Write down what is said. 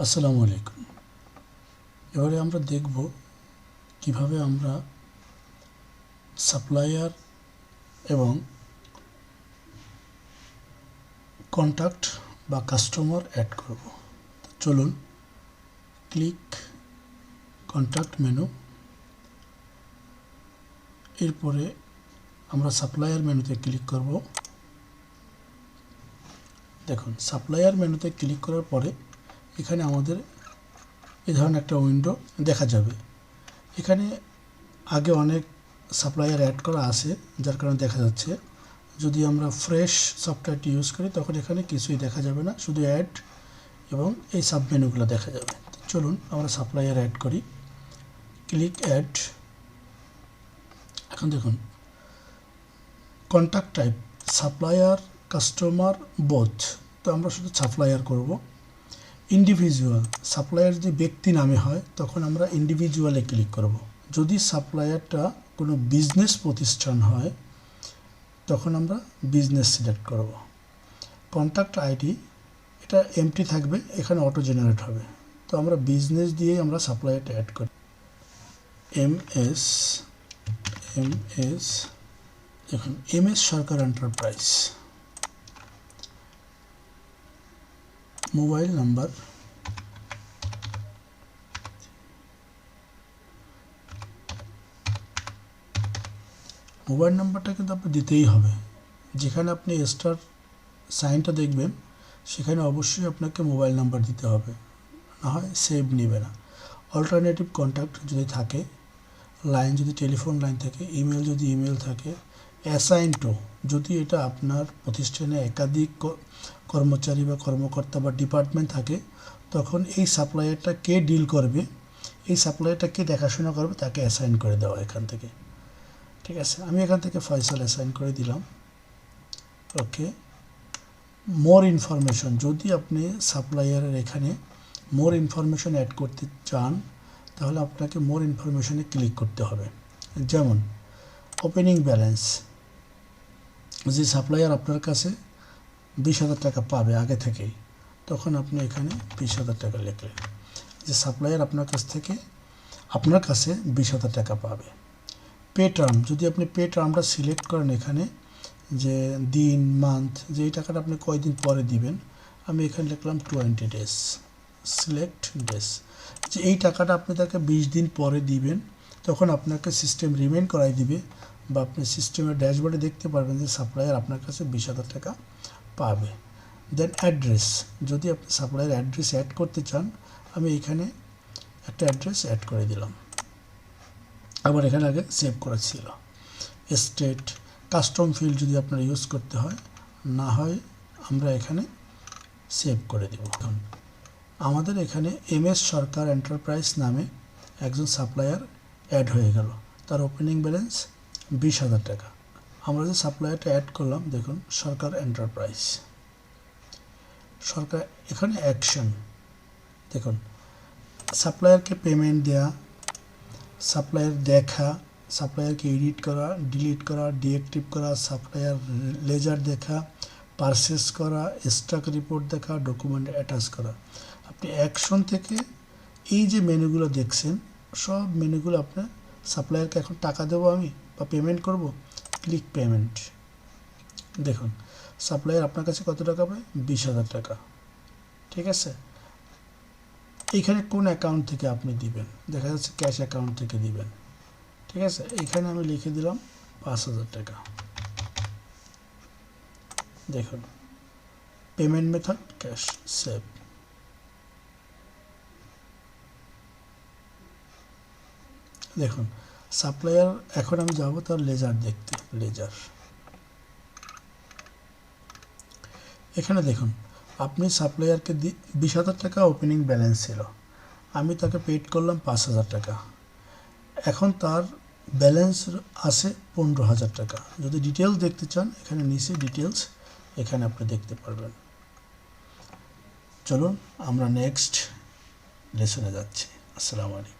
আসসালামু আলাইকুম। এবারে আমরা দেখব কিভাবে আমরা সাপ্লায়ার এবং কন্ট্যাক্ট বা কাস্টমার অ্যাড করব। চলুন, ক্লিক কন্ট্যাক্ট মেনু, এরপরে আমরা সাপ্লায়ার মেনুতে ক্লিক করব। দেখুন, সাপ্লায়ার মেনুতে ক্লিক করার পরে এখানে আমাদের এই ধরনের একটা উইন্ডো দেখা যাবে। এখানে আগে অনেক সাপ্লায়ার অ্যাড করা আছে, যার কারণে দেখা যাচ্ছে। যদি আমরা ফ্রেশ সফটওয়্যারটি ইউজ করি তখন এখানে কিছুই দেখা যাবে না, শুধু অ্যাড এবং এই সাব মেনুগুলো দেখা যাবে। চলুন আমরা সাপ্লায়ার অ্যাড করি, ক্লিক অ্যাড। এখন দেখুন, contact type supplier, customer, both. তো আমরা শুধু সাপ্লায়ার করব। ইন্ডিভিজুয়াল সাপ্লায়ার যদি ব্যক্তি নামে হয় তখন আমরা ইন্ডিভিজুয়ালে ক্লিক করব। যদি সাপ্লায়ারটা কোনো বিজনেস প্রতিষ্ঠান হয় তখন আমরা বিজনেস সিলেক্ট করব। কন্ট্যাক্ট আইডি এটা এমটি থাকবে, এখানে অটো জেনারেট হবে। তো আমরা বিজনেস দিয়েই আমরা সাপ্লায়ারটা অ্যাড করি। এমএস দেখুন, এমএস সরকার এন্টারপ্রাইজ। মোবাইল নাম্বার নাম্বারটা কিন্তু আপনি দিতেই হবে। যেখানে আপনি স্টার সাইনটা দেখবেন সেখানে অবশ্যই আপনাকে মোবাইল নাম্বার দিতে হবে, না হয় সেভ নেবে না। অল্টারনেটিভ কন্ট্যাক্ট যদি থাকে, লাইন যদি টেলিফোন লাইন থাকে, ইমেল যদি ইমেল থাকে, অ্যাসাইন টু যদি এটা আপনার প্রতিষ্ঠানে একাধিক কর্মচারী বা কর্মকর্তা বা ডিপার্টমেন্ট থাকে তখন এই সাপ্লায়ারটা কে ডিল করবে, এই সাপ্লায়ারটা কে দেখাশোনা করবে তাকে অ্যাসাইন করে দেওয়া এখান থেকে। ঠিক আছে, আমি এখান থেকে ফয়সাল অ্যাসাইন করে দিলাম। ওকে, মোর ইনফরমেশন যদি আপনি সাপ্লায়ারের এখানে মোর ইনফরমেশন অ্যাড করতে চান তাহলে আপনাকে মোর ইনফরমেশনে ক্লিক করতে হবে। যেমন ওপেনিং ব্যালেন্স, যে সাপ্লায়ার আপনার কাছে 20,000 টাকা পাবে আগে থেকেই, তখন আপনি এখানে 20,000 টাকা লিখলেন যে সাপ্লায়ার আপনার কাছে 20,000 টাকা পাবে। পে টার্ম, যদি আপনি পে টার্মটা সিলেক্ট করেন এখানে যে দিন, মান্থ, যে এই টাকাটা আপনি কয়দিন পরে দিবেন, আমি এখানে লিখলাম 20 ডেজ, সিলেক্ট ডেজ। যে এই টাকাটা আপনি তাকে 20 দিন পরে দিবেন, তখন আপনাকে সিস্টেম রিমাইন্ড করাই দিবে বা আপনি সিস্টেমের ড্যাশবোর্ডে দেখতে পারবেন যে সাপ্লায়ার আপনার কাছে 20,000 টাকা পাবে। দেন অ্যাড্রেস, যদি আপনি সাপ্লায়ার অ্যাড্রেস অ্যাড করতে চান, আমি এখানে একটা অ্যাড্রেস অ্যাড করে দিলাম, আবার এখানে আগে সেভ করা ছিল। স্টেট, কাস্টম ফিল্ড যদি আপনার ইউজ করতে হয়, না হয় আমরা এখানে সেভ করে দেব। আমাদের এখানে এমএস সরকার এন্টারপ্রাইজ নামে একজন সাপ্লায়ার অ্যাড হয়ে গেল, তার ওপেনিং ব্যালেন্স 20,000 টাকা। আমরা যে সাপ্লায়ারটা অ্যাড করলাম, দেখুন সরকার এন্টারপ্রাইজ, সরকার। এখানে অ্যাকশন দেখুন, সাপ্লায়ারকে পেমেন্ট দেয়া, সাপ্লায়ার দেখা, সাপ্লায়ারকে এডিট করা, ডিলিট করা, ডিঅ্যাক্টিভ করা, সাপ্লায়ার লেজার দেখা, পারচেস করা, স্টক রিপোর্ট দেখা, ডকুমেন্ট অ্যাটাচ করা। আপনি অ্যাকশন থেকে এই যে মেনুগুলো দেখছেন, সব মেনুগুলো আপনার সাপ্লায়ারকে এখন টাকা দেবো আমি বা পেমেন্ট করব, ক্লিক পেমেন্ট। দেখুন সাপ্লায়ার আপনার কাছে কত টাকা পায়, 20,000 টাকা। ঠিক আছে, এইখানে কোন অ্যাকাউন্ট থেকে আপনি দিবেন, দেখা যাচ্ছে ক্যাশ অ্যাকাউন্ট থেকে দিবেন। ঠিক আছে, এইখানে আমি লিখে দিলাম 5,000 টাকা। দেখুন পেমেন্ট মেথড ক্যাশ, সেভ। দেখুন সাপ্লায়ার, এখন আমি যাব তার লেজার দেখতে, লেজার। এখানে দেখুন আপনি সাপ্লায়ারকে 20,000 টাকা ওপেনিং ব্যালেন্স ছিল, আমি তাকে পেড করলাম 5,000 টাকা। এখন তার ব্যালেন্স আছে 15,000 টাকা। যদি ডিটেলস দেখতে চান এখানে নিচে ডিটেলস, এখানে আপনি দেখতে পারবেন। চলুন আমরা নেক্সট লেসনে যাচ্ছি। আসসালামু আলাইকুম।